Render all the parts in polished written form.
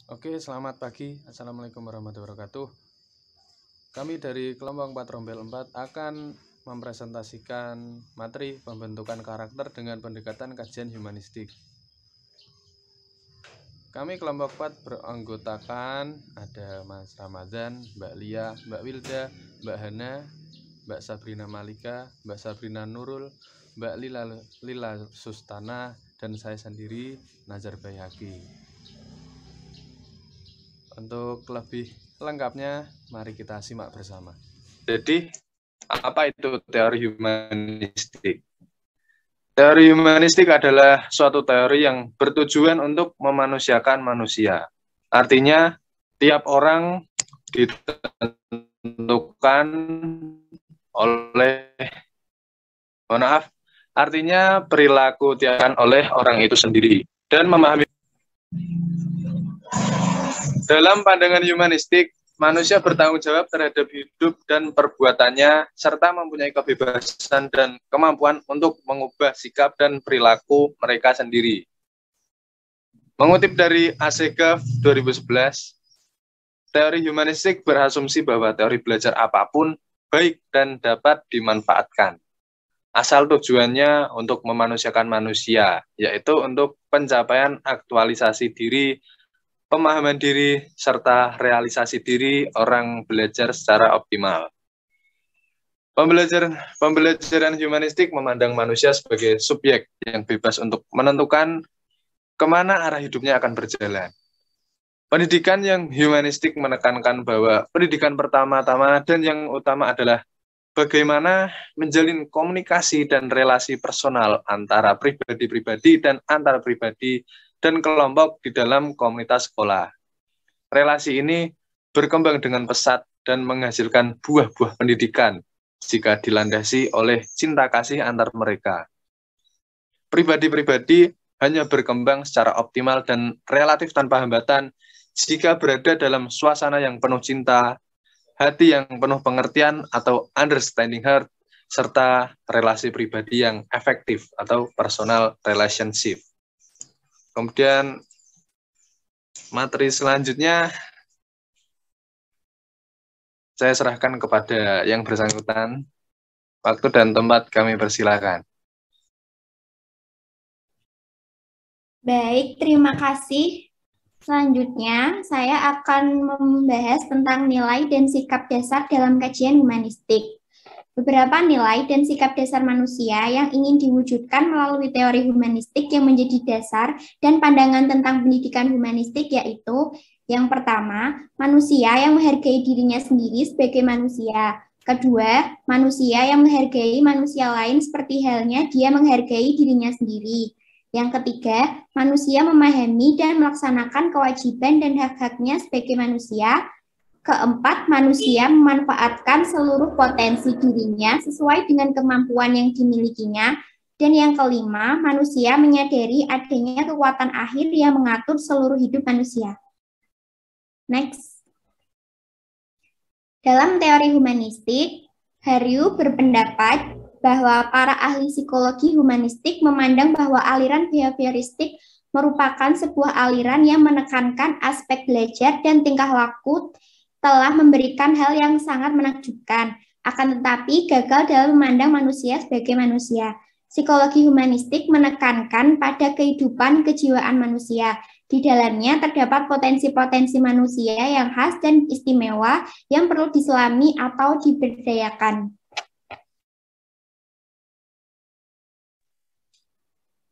Oke, selamat pagi. Assalamualaikum warahmatullahi wabarakatuh. Kami dari kelompok 4 Rombel 4 akan mempresentasikan materi pembentukan karakter dengan pendekatan kajian humanistik. Kami kelompok 4 beranggotakan ada Mas Ramadan, Mbak Lia, Mbak Wilda, Mbak Hana, Mbak Sabrina Malika, Mbak Sabrina Nurul, Mbak Lila Sustana, dan saya sendiri, Nazar Bayhaqi. Untuk lebih lengkapnya, mari kita simak bersama. Jadi, apa itu teori humanistik? Teori humanistik adalah suatu teori yang bertujuan untuk memanusiakan manusia. Artinya, tiap orang ditentukan oleh, artinya perilaku tiap oleh orang itu sendiri. Dan memahami dalam pandangan humanistik, manusia bertanggung jawab terhadap hidup dan perbuatannya, serta mempunyai kebebasan dan kemampuan untuk mengubah sikap dan perilaku mereka sendiri. Mengutip dari Asseghaf 2011, teori humanistik berasumsi bahwa teori belajar apapun baik dan dapat dimanfaatkan, asal tujuannya untuk memanusiakan manusia, yaitu untuk pencapaian aktualisasi diri, pemahaman diri, serta realisasi diri orang belajar secara optimal. Pembelajaran humanistik memandang manusia sebagai subjek yang bebas untuk menentukan kemana arah hidupnya akan berjalan. Pendidikan yang humanistik menekankan bahwa pendidikan pertama-tama dan yang utama adalah bagaimana menjalin komunikasi dan relasi personal antara pribadi-pribadi dan antar pribadi dan kelompok di dalam komunitas sekolah. Relasi ini berkembang dengan pesat dan menghasilkan buah-buah pendidikan jika dilandasi oleh cinta kasih antar mereka. Pribadi-pribadi hanya berkembang secara optimal dan relatif tanpa hambatan jika berada dalam suasana yang penuh cinta, hati yang penuh pengertian atau understanding heart, serta relasi pribadi yang efektif atau personal relationship. Kemudian materi selanjutnya saya serahkan kepada yang bersangkutan. Waktu dan tempat kami persilakan. Baik, terima kasih. Selanjutnya, saya akan membahas tentang nilai dan sikap dasar dalam kajian humanistik. Beberapa nilai dan sikap dasar manusia yang ingin diwujudkan melalui teori humanistik yang menjadi dasar dan pandangan tentang pendidikan humanistik yaitu yang pertama, manusia yang menghargai dirinya sendiri sebagai manusia. Kedua, manusia yang menghargai manusia lain seperti halnya dia menghargai dirinya sendiri. Yang ketiga, manusia memahami dan melaksanakan kewajiban dan hak-haknya sebagai manusia. Keempat, manusia memanfaatkan seluruh potensi dirinya sesuai dengan kemampuan yang dimilikinya. Dan yang kelima, manusia menyadari adanya kekuatan akhir yang mengatur seluruh hidup manusia. Next. Dalam teori humanistik, Haryu berpendapat bahwa para ahli psikologi humanistik memandang bahwa aliran behavioristik merupakan sebuah aliran yang menekankan aspek belajar dan tingkah laku telah memberikan hal yang sangat menakjubkan, akan tetapi gagal dalam memandang manusia sebagai manusia. Psikologi humanistik menekankan pada kehidupan kejiwaan manusia. Di dalamnya terdapat potensi-potensi manusia yang khas dan istimewa yang perlu diselami atau diberdayakan.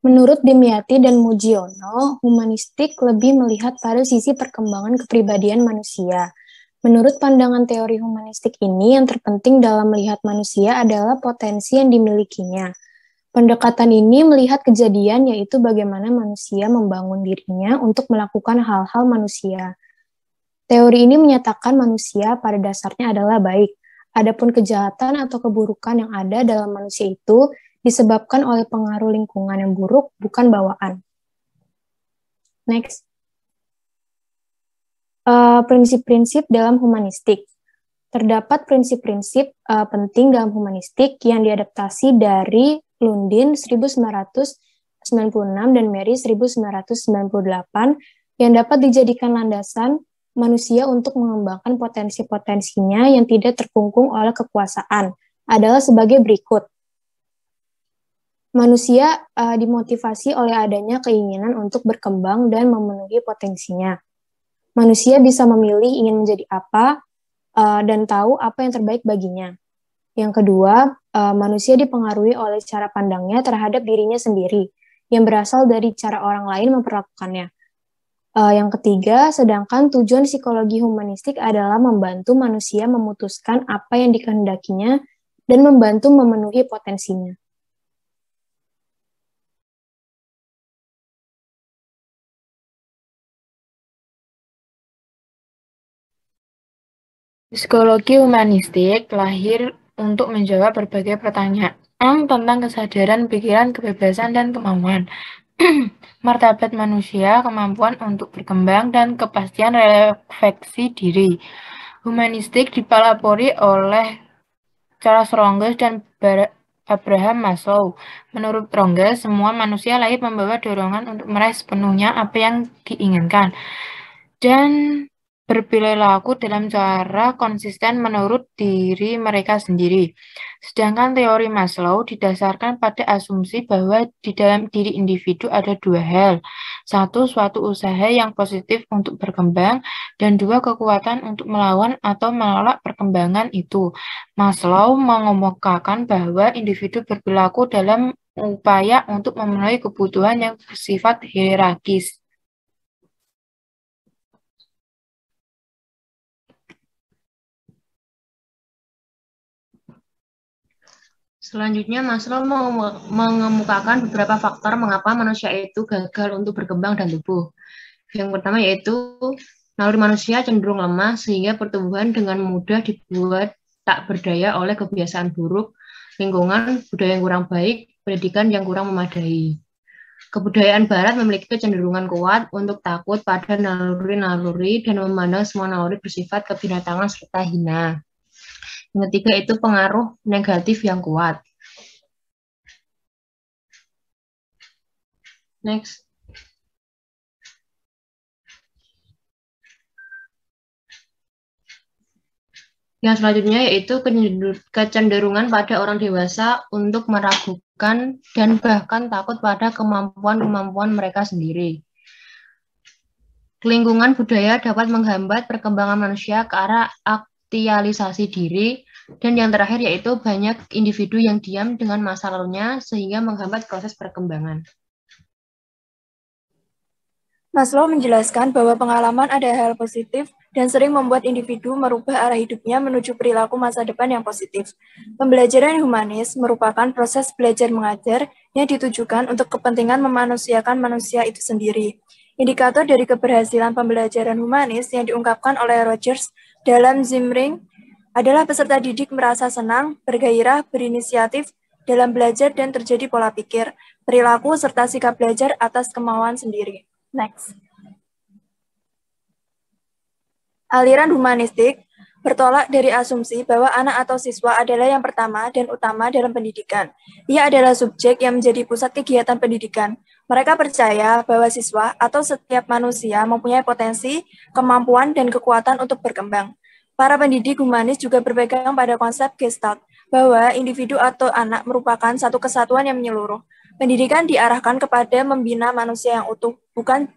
Menurut Dimyati dan Mujiono, humanistik lebih melihat pada sisi perkembangan kepribadian manusia. Menurut pandangan teori humanistik ini, yang terpenting dalam melihat manusia adalah potensi yang dimilikinya. Pendekatan ini melihat kejadian, yaitu bagaimana manusia membangun dirinya untuk melakukan hal-hal manusia. Teori ini menyatakan manusia pada dasarnya adalah baik. Adapun kejahatan atau keburukan yang ada dalam manusia itu disebabkan oleh pengaruh lingkungan yang buruk, bukan bawaan. Next. Prinsip-prinsip dalam humanistik. Terdapat prinsip-prinsip penting dalam humanistik yang diadaptasi dari Lundin 1996 dan Mary 1998 yang dapat dijadikan landasan manusia untuk mengembangkan potensi-potensinya yang tidak terkungkung oleh kekuasaan adalah sebagai berikut. Manusia dimotivasi oleh adanya keinginan untuk berkembang dan memenuhi potensinya. Manusia bisa memilih ingin menjadi apa dan tahu apa yang terbaik baginya. Yang kedua, manusia dipengaruhi oleh cara pandangnya terhadap dirinya sendiri, yang berasal dari cara orang lain memperlakukannya. Yang ketiga, sedangkan tujuan psikologi humanistik adalah membantu manusia memutuskan apa yang dikehendakinya dan membantu memenuhi potensinya. Psikologi humanistik lahir untuk menjawab berbagai pertanyaan tentang kesadaran, pikiran, kebebasan, dan kemauan. Martabat manusia, kemampuan untuk berkembang, dan kepastian refleksi diri. Humanistik dipelopori oleh Charles Rongers dan Abraham Maslow. Menurut Rongers, semua manusia lahir membawa dorongan untuk meraih sepenuhnya apa yang diinginkan dan berperilaku dalam cara konsisten menurut diri mereka sendiri. Sedangkan teori Maslow didasarkan pada asumsi bahwa di dalam diri individu ada dua hal. Satu, suatu usaha yang positif untuk berkembang, dan dua, kekuatan untuk melawan atau menolak perkembangan itu. Maslow mengemukakan bahwa individu berperilaku dalam upaya untuk memenuhi kebutuhan yang bersifat hierarkis. Selanjutnya, Maslow mengemukakan beberapa faktor mengapa manusia itu gagal untuk berkembang dan tumbuh. Yang pertama yaitu naluri manusia cenderung lemah sehingga pertumbuhan dengan mudah dibuat tak berdaya oleh kebiasaan buruk, lingkungan, budaya yang kurang baik, pendidikan yang kurang memadai. Kebudayaan Barat memiliki kecenderungan kuat untuk takut pada naluri-naluri dan memandang semua naluri bersifat kebinatangan serta hina. Yang ketiga itu pengaruh negatif yang kuat. Next. Yang selanjutnya yaitu kecenderungan pada orang dewasa untuk meragukan dan bahkan takut pada kemampuan-kemampuan mereka sendiri. Lingkungan budaya dapat menghambat perkembangan manusia ke arah aktualisasi diri, dan yang terakhir yaitu banyak individu yang diam dengan masa lalunya sehingga menghambat proses perkembangan. Maslow menjelaskan bahwa pengalaman ada hal positif dan sering membuat individu merubah arah hidupnya menuju perilaku masa depan yang positif. Pembelajaran humanis merupakan proses belajar mengajar yang ditujukan untuk kepentingan memanusiakan manusia itu sendiri. Indikator dari keberhasilan pembelajaran humanis yang diungkapkan oleh Rogers dalam Zimring adalah peserta didik merasa senang, bergairah, berinisiatif dalam belajar dan terjadi pola pikir, perilaku, serta sikap belajar atas kemauan sendiri. Next. Aliran humanistik bertolak dari asumsi bahwa anak atau siswa adalah yang pertama dan utama dalam pendidikan. Ia adalah subjek yang menjadi pusat kegiatan pendidikan. Mereka percaya bahwa siswa atau setiap manusia mempunyai potensi, kemampuan, dan kekuatan untuk berkembang. Para pendidik humanis juga berpegang pada konsep Gestalt, bahwa individu atau anak merupakan satu kesatuan yang menyeluruh. Pendidikan diarahkan kepada membina manusia yang utuh, bukan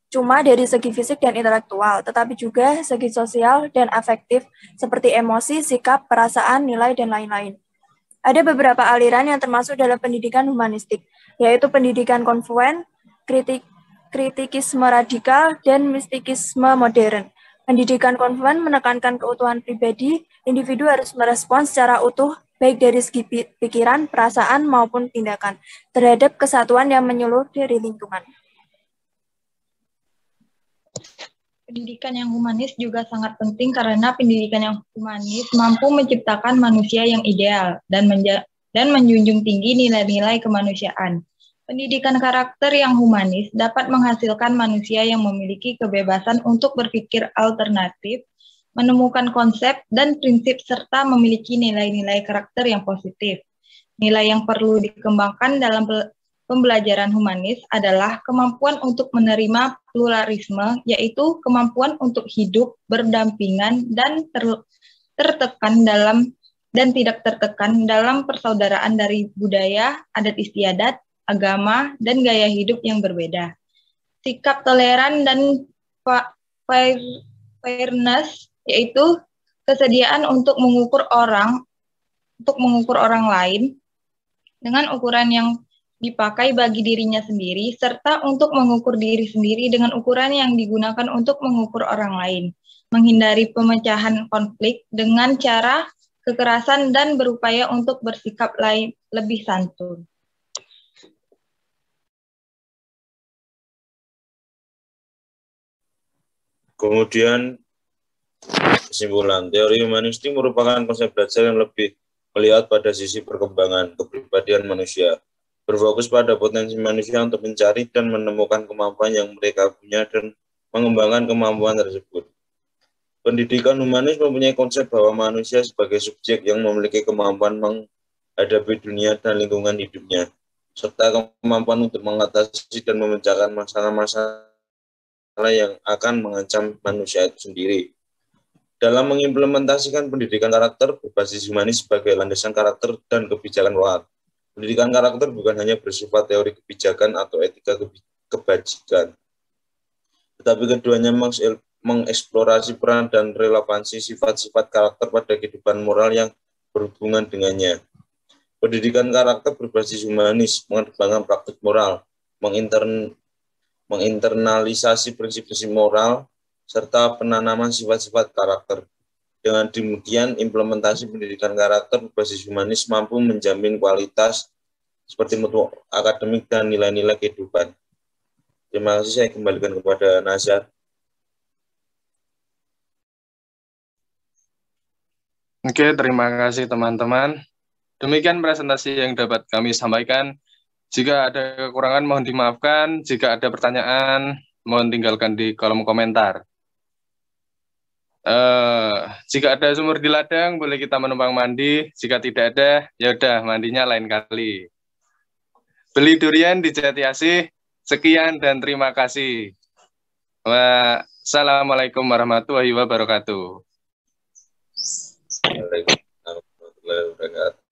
cuma dari segi fisik dan intelektual, tetapi juga segi sosial dan afektif, seperti emosi, sikap, perasaan, nilai, dan lain-lain. Ada beberapa aliran yang termasuk dalam pendidikan humanistik, yaitu pendidikan konfuen, kritikisme radikal, dan mistikisme modern. Pendidikan konfuen menekankan keutuhan pribadi, individu harus merespons secara utuh, baik dari segi pikiran, perasaan, maupun tindakan, terhadap kesatuan yang menyeluruh dari lingkungan. Pendidikan yang humanis juga sangat penting karena pendidikan yang humanis mampu menciptakan manusia yang ideal dan menjunjung tinggi nilai-nilai kemanusiaan. Pendidikan karakter yang humanis dapat menghasilkan manusia yang memiliki kebebasan untuk berpikir alternatif, menemukan konsep dan prinsip, serta memiliki nilai-nilai karakter yang positif. Nilai yang perlu dikembangkan dalam pembelajaran humanis adalah kemampuan untuk menerima pluralisme, yaitu kemampuan untuk hidup berdampingan dan tertekan dalam dan tidak tertekan dalam persaudaraan dari budaya, adat istiadat, agama, dan gaya hidup yang berbeda. Sikap toleran dan fairness, yaitu kesediaan untuk mengukur orang lain dengan ukuran yang dipakai bagi dirinya sendiri, serta untuk mengukur diri sendiri dengan ukuran yang digunakan untuk mengukur orang lain, menghindari pemecahan konflik dengan cara kekerasan dan berupaya untuk bersikap lebih santun. Kemudian kesimpulan, teori humanistik merupakan konsep belajar yang lebih melihat pada sisi perkembangan kepribadian manusia, berfokus pada potensi manusia untuk mencari dan menemukan kemampuan yang mereka punya dan mengembangkan kemampuan tersebut. Pendidikan humanis mempunyai konsep bahwa manusia sebagai subjek yang memiliki kemampuan menghadapi dunia dan lingkungan hidupnya, serta kemampuan untuk mengatasi dan memecahkan masalah-masalah yang akan mengancam manusia itu sendiri. Dalam mengimplementasikan pendidikan karakter berbasis humanis sebagai landasan karakter dan kebijakan moral, pendidikan karakter bukan hanya bersifat teori kebijakan atau etika kebajikan, tetapi keduanya mengeksplorasi peran dan relevansi sifat-sifat karakter pada kehidupan moral yang berhubungan dengannya. Pendidikan karakter berbasis humanis mengedepankan praktik moral, menginternalisasi prinsip-prinsip moral, serta penanaman sifat-sifat karakter. Dengan demikian, implementasi pendidikan karakter berbasis humanis mampu menjamin kualitas seperti mutu akademik dan nilai-nilai kehidupan. Terima kasih, saya kembalikan kepada Nazar. Oke, terima kasih teman-teman. Demikian presentasi yang dapat kami sampaikan. Jika ada kekurangan mohon dimaafkan. Jika ada pertanyaan mohon tinggalkan di kolom komentar. Jika ada sumur di ladang boleh kita menumpang mandi. Jika tidak ada, ya udah mandinya lain kali. Beli durian di Jatiasih. Sekian dan terima kasih. Wassalamualaikum warahmatullahi wabarakatuh. Waalaikumsalam warahmatullahi wabarakatuh.